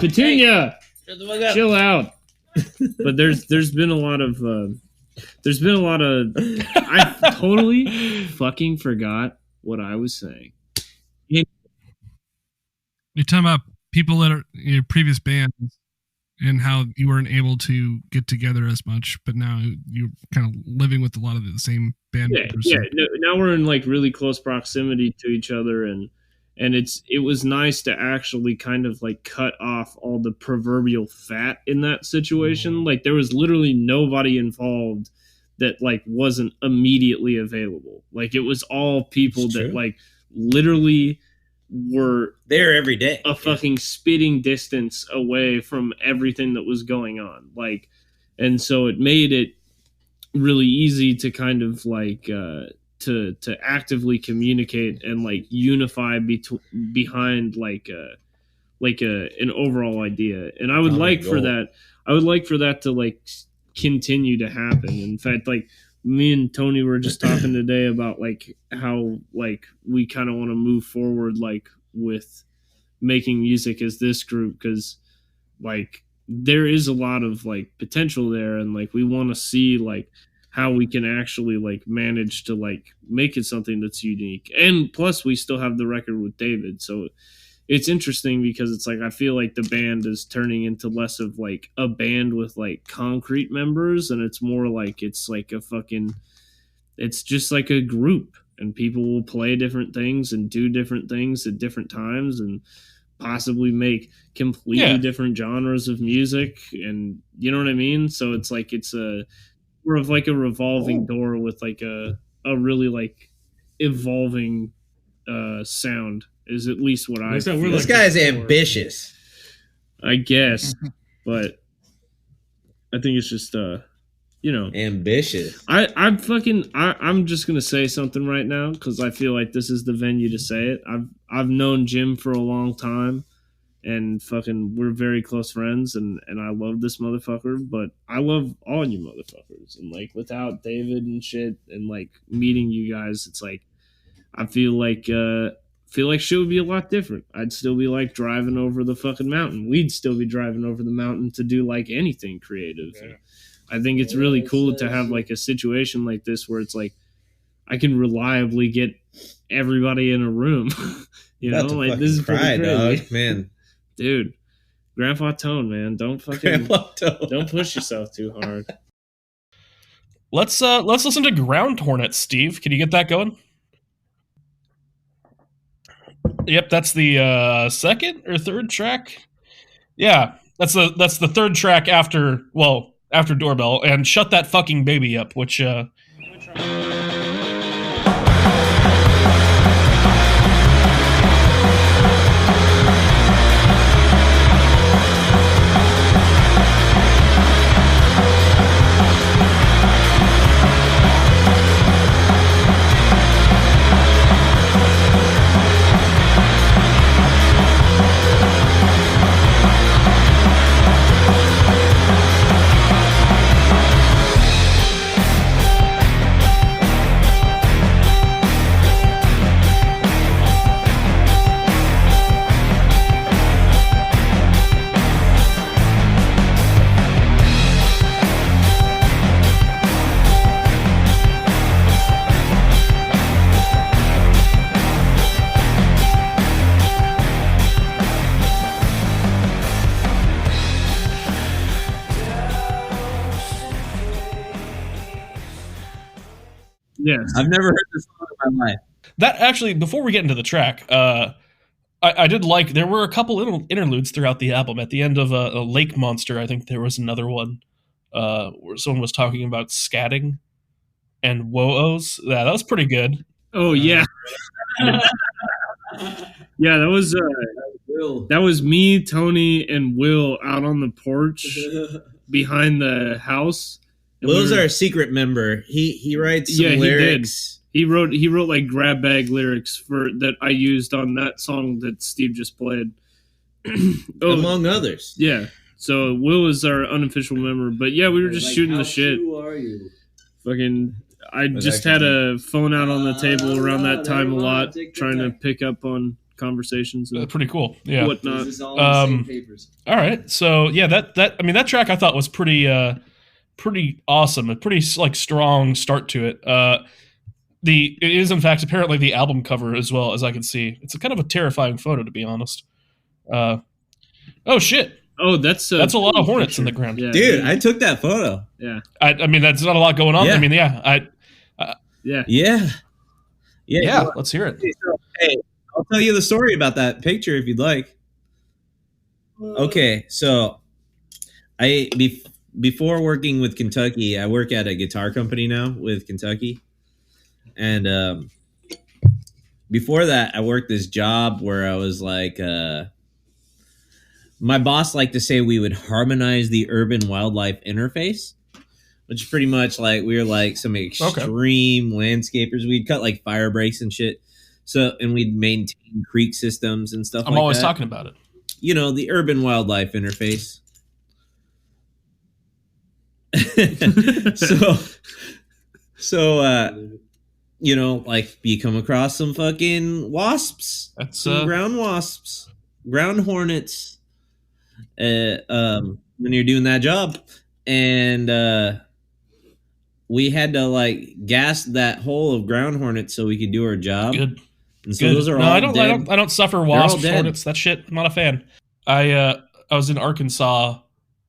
Petunia, chill out. But there's been a lot of I totally fucking forgot what I was saying. You're talking about people that are in your previous bands and how you weren't able to get together as much, but now you're kind of living with a lot of the same band members. Yeah. Now we're in like really close proximity to each other, and it was nice to actually kind of like cut off all the proverbial fat in that situation. Like there was literally nobody involved that like wasn't immediately available. Like it was all people It's that true. like literally were There every day. a fucking spitting distance away from everything that was going on. Like, and so it made it really easy to kind of like to actively communicate and like unify behind like an overall idea. And I would Common like for goal. that to like continue to happen. In fact, like me and Tony were just talking today about like how like we kind of want to move forward like with making music as this group, because like there is a lot of like potential there, and like we want to see like how we can actually like manage to like make it something that's unique. And plus we still have the record with David, so it's interesting because it's like I feel like the band is turning into less of like a band with like concrete members, and it's more like it's like it's just like a group, and people will play different things and do different things at different times, and possibly make completely different genres of music, and you know what I mean? So it's like it's more of like a revolving door with like a really like evolving sound is at least what I Like I said, we're This like guy's the core. ambitious. I guess, but I think it's just Ambitious. I'm just gonna say something right now because I feel like this is the venue to say it. I've known Jim for a long time, and fucking we're very close friends, and I love this motherfucker, but I love all you motherfuckers, and like without David and shit and like meeting you guys, it's like I feel like shit would be a lot different. I'd still be like driving over the fucking mountain. We'd still be driving over the mountain to do like anything creative. Yeah. I think it's really cool to have like a situation like this where it's like I can reliably get everybody in a room. You know, About to like fucking this is cry, pretty crazy. dog. Man. Dude. Grandpa Tone, man. Don't fucking Don't don't push yourself too hard. Let's listen to Ground Hornet, Steve. Can you get that going? Yep, that's the second or third track Yeah, that's the third track after Doorbell, and Shut That Fucking Baby Up, which Yes. I've never heard this song in my life. that actually, before we get into the track, I did like, there were a couple little interludes throughout the album. At the end of a Lake Monster, I think there was another one where someone was talking about scatting and woos. Yeah, that was pretty good. Oh yeah. Yeah, that was me, Tony, and Will out on the porch behind the house. And Will's our secret member. He writes some lyrics. He wrote like grab bag lyrics for that I used on that song that Steve just played. Among others. Yeah. So Will is our unofficial member. But yeah, we were just shooting the shit. Who are you? Fucking I just had a phone out on the table around that time a lot, trying to pick up on conversations and Pretty cool. Yeah. whatnot. This is all on the same papers. All right. So yeah, that track I thought was pretty awesome. A pretty like strong start to it. It is in fact apparently the album cover as well, as I can see. It's a kind of a terrifying photo, to be honest. Oh shit. Oh, that's a lot of hornets in the ground. Yeah, Dude, I took that photo. Yeah. I mean, that's not a lot going on. Yeah. I mean, yeah. Yeah. Let's hear it. Hey, I'll tell you the story about that picture if you'd like. Okay, so before working with Kentucky, I work at a guitar company now with Kentucky. And before that, I worked this job where I was like, my boss liked to say we would harmonize the urban wildlife interface, which is pretty much like we were like some extreme landscapers. We'd cut like fire breaks and shit. So, and we'd maintain creek systems and stuff. I'm always talking about it. You know, the urban wildlife interface. So, you know, like you come across some fucking wasps. That's some ground wasps, ground hornets. When you're doing that job, and we had to like gas that hole of ground hornets so we could do our job. Good. And so those are all dead. I don't suffer wasps, hornets, that shit. I'm not a fan. I was in Arkansas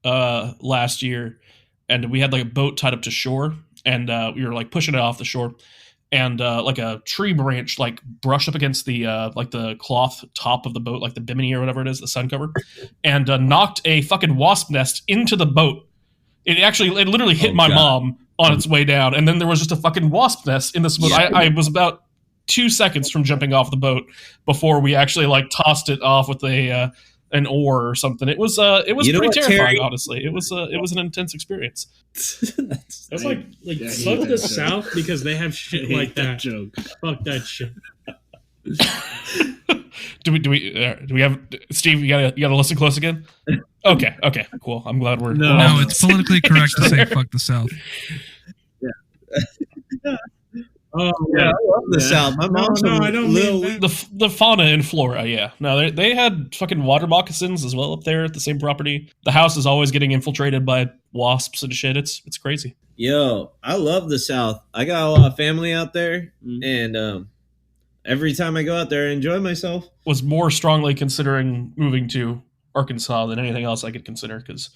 last year, and we had like a boat tied up to shore, and we were like pushing it off the shore, and like a tree branch like brushed up against the like the cloth top of the boat, like the bimini or whatever it is, the sun cover, and knocked a fucking wasp nest into the boat. It literally hit my mom on its way down, and then there was just a fucking wasp nest in the boat. Yeah. I was about 2 seconds from jumping off the boat before we actually like tossed it off with an oar or something. It was pretty terrifying, Terry? Honestly. It was an intense experience. That's like fuck the South because they have shit like that. Joke. Fuck that shit. Do we have Steve? You gotta listen close again. Okay, cool. I'm glad we're no. It's politically correct to say fuck the South. Yeah. Oh yeah, I love the South. My mom's I don't mean the fauna and flora. Yeah, no, they had fucking water moccasins as well up there at the same property. The house is always getting infiltrated by wasps and shit. It's crazy. Yo, I love the South. I got a lot of family out there, and every time I go out there, I enjoy myself. Was more strongly considering moving to Arkansas than anything else I could consider, because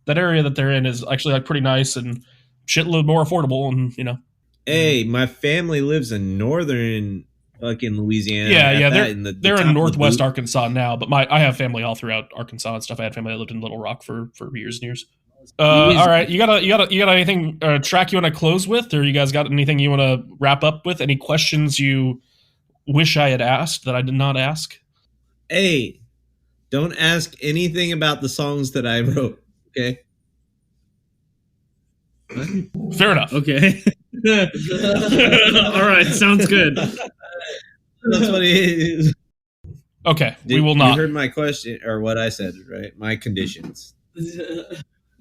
that area that they're in is actually like pretty nice and shitload more affordable, and you know. Hey, my family lives in northern fucking Louisiana. Yeah. The They're top in of the Northwest boot. Arkansas now, but I have family all throughout Arkansas and stuff. I had family that lived in Little Rock for years and years. All right, you got anything track you want to close with, or you guys got anything you want to wrap up with? Any questions you wish I had asked that I did not ask? Hey, don't ask anything about the songs that I wrote. Okay. Fair enough. Okay. All right, sounds good. That's what it is. Okay, we will not. You heard my question or what I said, right? My conditions.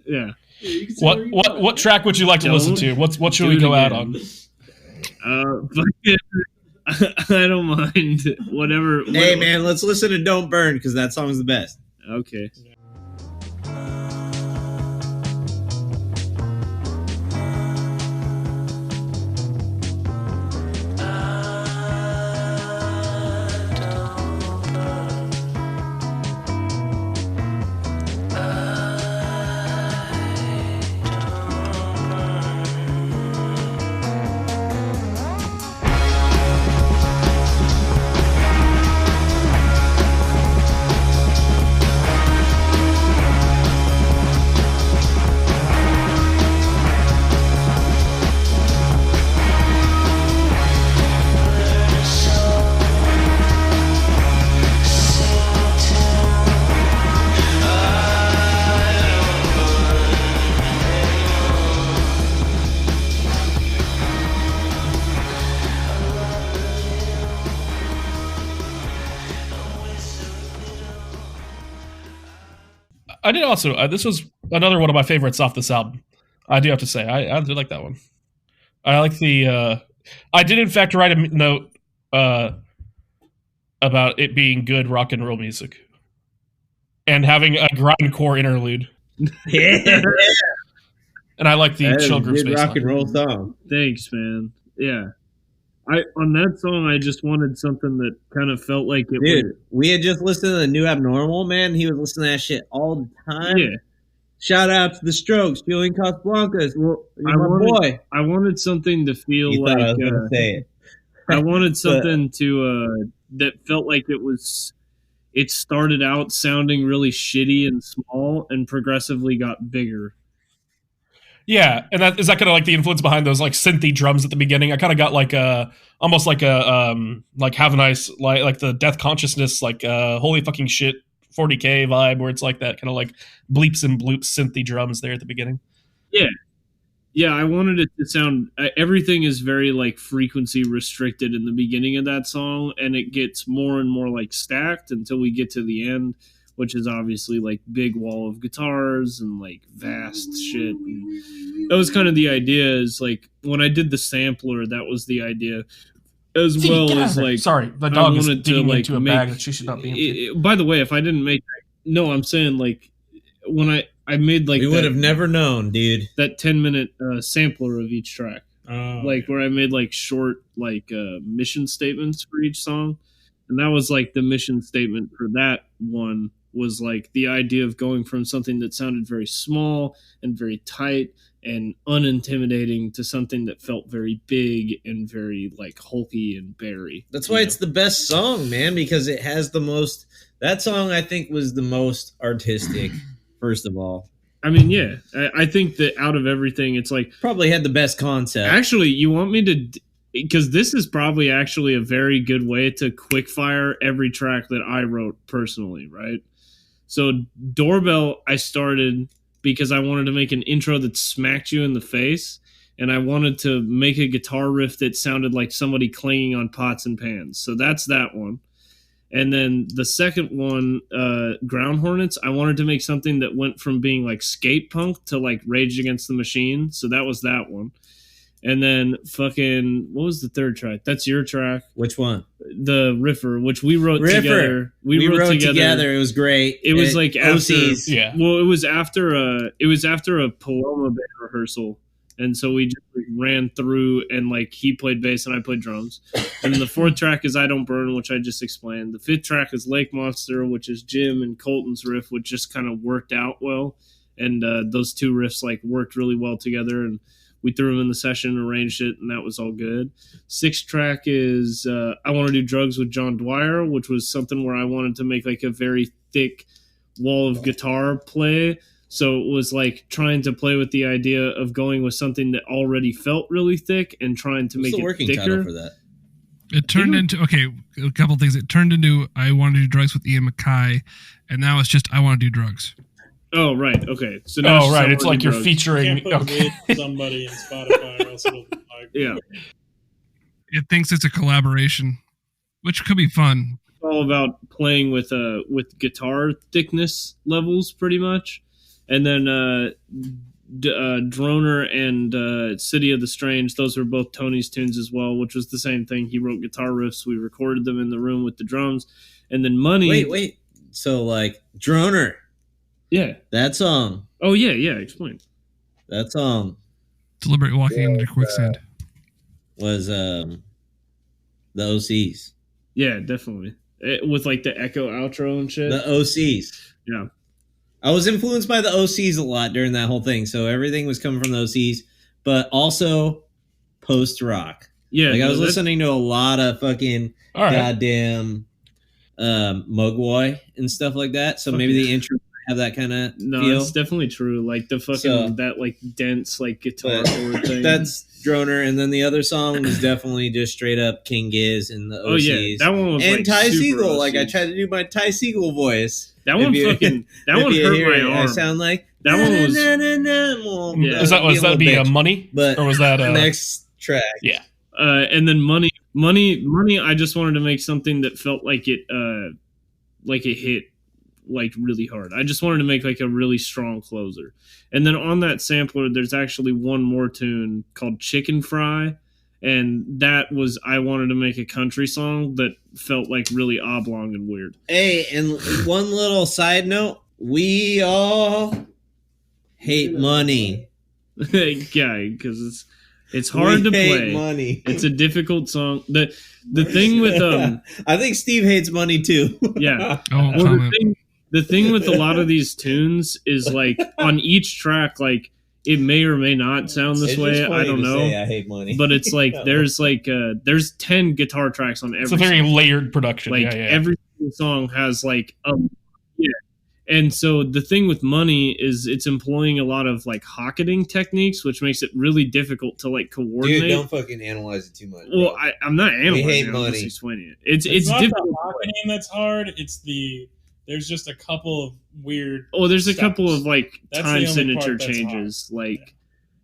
Yeah. What track would you like to listen to? What should we go out on? I don't mind. Whatever. Hey man, let's listen to Don't Burn because that song's the best. Okay. I did also. This was another one of my favorites off this album. I do have to say, I did like that one. I like the. I did in fact write a note about it being good rock and roll music, and having a grindcore interlude. Yeah. And I like the That is chill a group good space. rock and roll song. Thanks, man. Yeah. On that song, I just wanted something that kind of felt like it Dude, was. we had just listened to the New Abnormal, man. He was listening to that shit all the time. Yeah. Shout out to the Strokes, Julian Casablancas. Well, You're my boy. I wanted something to feel You like thought I was gonna say it. I wanted something to that felt like it was. It started out sounding really shitty and small, and progressively got bigger. Yeah, and that is that kind of like the influence behind those like synthy drums at the beginning. I kind of got like almost like a like Have a Nice like the Death Consciousness like holy fucking shit 40K vibe where it's like that kind of like bleeps and bloops synthy drums there at the beginning. Yeah, I wanted it to sound. Everything is very like frequency restricted in the beginning of that song, and it gets more and more like stacked until we get to the end, which is obviously like big wall of guitars and like vast shit. And that was kind of the idea. Is like when I did the sampler, that was the idea, as well as like. Sorry, the dog is wanted digging to, like, into a make- bag that she should not be into. By the way, if I didn't make, no, I'm saying like when I made like We would that- have never known, dude. that 10-minute sampler of each track. Oh, Like where I made like short like mission statements for each song, and that was like the mission statement for that one was like the idea of going from something that sounded very small and very tight and unintimidating to something that felt very big and very like hulky and berry. That's why you it's the best song, man, because it has the most. That song, I think, was the most artistic, first of all. I mean, yeah, I think that out of everything, it's like Probably had the best concept. actually you want me to. Because this is probably actually a very good way to quickfire every track that I wrote personally, right? So Doorbell, I started because I wanted to make an intro that smacked you in the face, and I wanted to make a guitar riff that sounded like somebody clanging on pots and pans. So that's that one. And then the second one, Ground Hornets, I wanted to make something that went from being like skate punk to like Rage Against the Machine. So that was that one. And then fucking, what was the third track? That's your track. Which one? The Riffer, which we wrote Riffer. together. We wrote together. It was great. It was like after, OCs. Yeah. well, it was after a Paloma band rehearsal, and so we just like, ran through, and like he played bass and I played drums. And then the fourth track is I Don't Burn, which I just explained. The fifth track is Lake Monster, which is Jim and Colton's riff, which just kind of worked out well, and those two riffs like worked really well together. And we threw them in the session, arranged it, and that was all good. 6th track is I Want to Do Drugs with John Dwyer, which was something where I wanted to make like a very thick wall of guitar play. So it was like trying to play with the idea of going with something that already felt really thick and trying to make it working thicker. title for that? It turned into, a couple things. It turned into I Want to Do Drugs with Ian MacKaye, and now it's just I Want to Do Drugs. Oh, right. Okay. So now it's like you're featuring. Can't put with somebody in Spotify or else it'll like. Yeah. It thinks it's a collaboration, which could be fun. It's all about playing with guitar thickness levels, pretty much. And then Droner and City of the Strange, those were both Tony's tunes as well, which was the same thing. He wrote guitar riffs. We recorded them in the room with the drums. And then Money. Wait. So, like, Droner. Yeah. That song. Oh, yeah. Explain. That song. Deliberate walking into quicksand. Was the OCs. Yeah, definitely. With, like, the echo outro and shit. The OCs. Yeah. I was influenced by the OCs a lot during that whole thing, so everything was coming from the OCs, but also post-rock. Yeah. Like, I was listening to a lot of fucking goddamn Mogwai and stuff like that, so maybe the intro have that kind of feel. It's definitely true. Like, the fucking, that, like, dense, like, guitar chord thing. That's Droner, and then the other song was definitely just straight up King Giz and the OCs. Oh, yeah. That one was, and like, Ty super Segall. OC. Like, I tried to do my Ty Segall voice. That one hurt my arm. I sound like that one was. Yeah. Was that be a Money? But or was that next track? Yeah. And then money. I just wanted to make something that felt like it hit like really hard. I just wanted to make like a really strong closer. And then on that sampler, there's actually one more tune called Chicken Fry. And that was, I wanted to make a country song that felt like really oblong and weird. Hey, and one little side note, we all hate money. Yeah, because it's hard to play. Money. It's a difficult song. The thing with I think Steve hates money too. Yeah. Oh, the thing with a lot of these tunes is like on each track, like it may or may not sound this way. I don't know. I hate money, but it's like there's 10 guitar tracks on every. It's a very layered production. Like every song has like and so the thing with Money is it's employing a lot of like hocketing techniques, which makes it really difficult to like coordinate. Dude, don't fucking analyze it too much. Well, I'm not analyzing. We hate it. money. Explaining it. It's not difficult. the hocketing that's hard. It's there's just a couple of weird. Oh, there's steps. a couple of like That's time the only signature part that's changes, hard. like,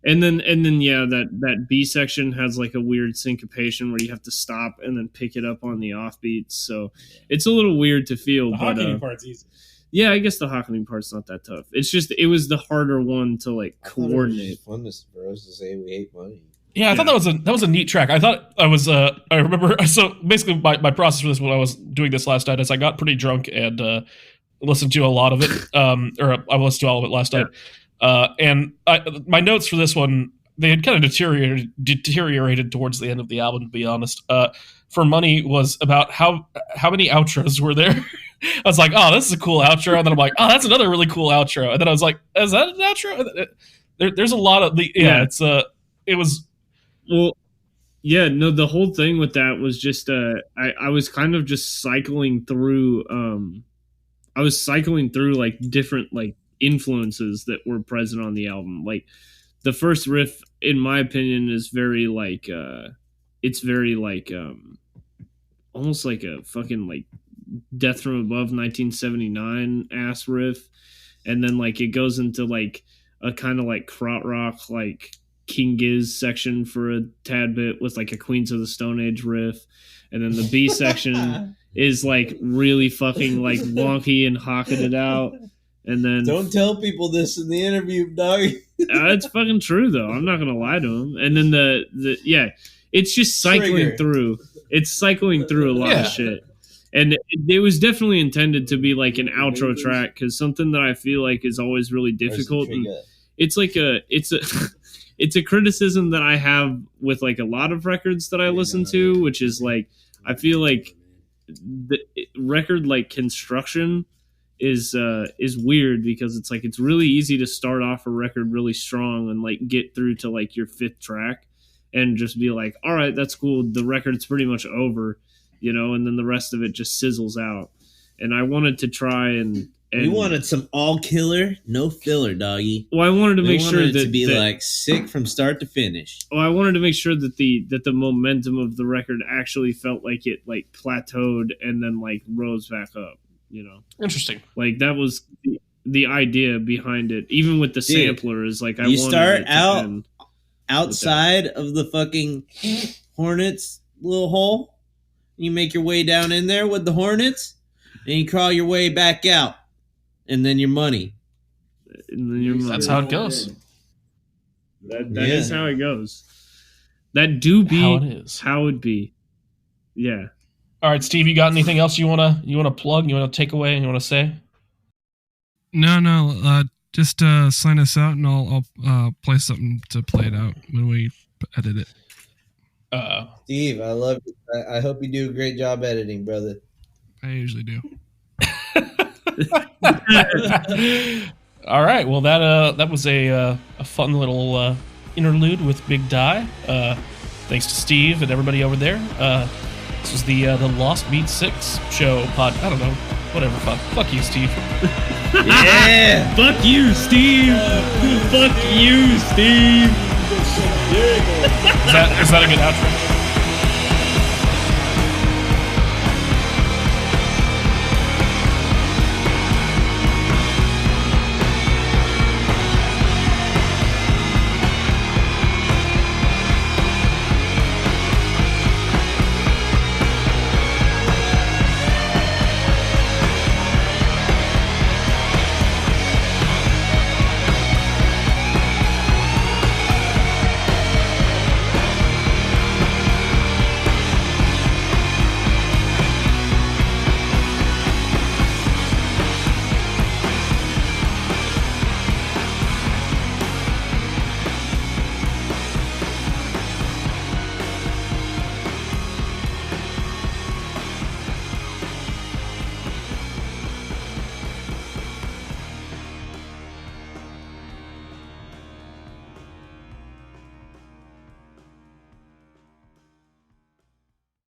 and then that B section has like a weird syncopation where you have to stop and then pick it up on the offbeats. So it's a little weird to feel. The hocketing part's easy. Yeah, I guess the hocketing part's not that tough. It's just it was the harder one to like coordinate. Fun for us to say we hate money. Yeah, I thought that was a neat track. I thought I remember. So basically, my process for this when I was doing this last night is I got pretty drunk and listened to a lot of it. Or I listened to all of it last night. And my notes for this one, they had kind of deteriorated towards the end of the album. To be honest, for Money was about how many outros were there. I was like, oh, this is a cool outro, and then I'm like, oh, that's another really cool outro, and then I was like, is that an outro? There's a lot of it was. Well, yeah, no, the whole thing with that was just I was kind of just cycling through like different like influences that were present on the album. Like the first riff, in my opinion, is very like it's very like almost like a fucking like Death from Above 1979 ass riff, and then like it goes into like a kind of like krautrock like King Giz section for a tad bit with like a Queens of the Stone Age riff, and then the B section is like really fucking like wonky and hocking it out, and then don't tell people this in the interview, dog. It's fucking true though. I'm not gonna lie to them. And then the it's just cycling through. It's cycling through a lot of shit. And it was definitely intended to be like an outro track, because something that I feel like is always really difficult. And it's like it's a criticism that I have with like a lot of records that I listen to, which is like I feel like the record like construction is weird because it's like it's really easy to start off a record really strong and like get through to like your 5th track and just be like, all right, that's cool, the record's pretty much over, you know, and then the rest of it just sizzles out. And I wanted to try and we wanted some all killer, no filler, doggy. Well, I wanted to make sure it that to be like sick from start to finish. Well, I wanted to make sure that the momentum of the record actually felt like it like plateaued and then like rose back up, you know. Interesting. Like that was the idea behind it. Even with the sampler is like you start out outside of the fucking Hornets little hole. You make your way down in there with the Hornets, and you crawl your way back out. And then your money. That's how it goes. That is how it goes. That do be how it be. Yeah. All right, Steve, you got anything else you wanna plug? You wanna take away? You wanna say? No. Just sign us out, and I'll play something to play it out when we edit it. Steve, I love you. I hope you do a great job editing, brother. I usually do. All right. Well, that was a fun little interlude with Big Die. Thanks to Steve and everybody over there. This was the Lost Beat 6 show pod. I don't know. Whatever. Fuck you, Steve. Yeah. Fuck you, Steve. Fuck you, Steve. Is that a good outro?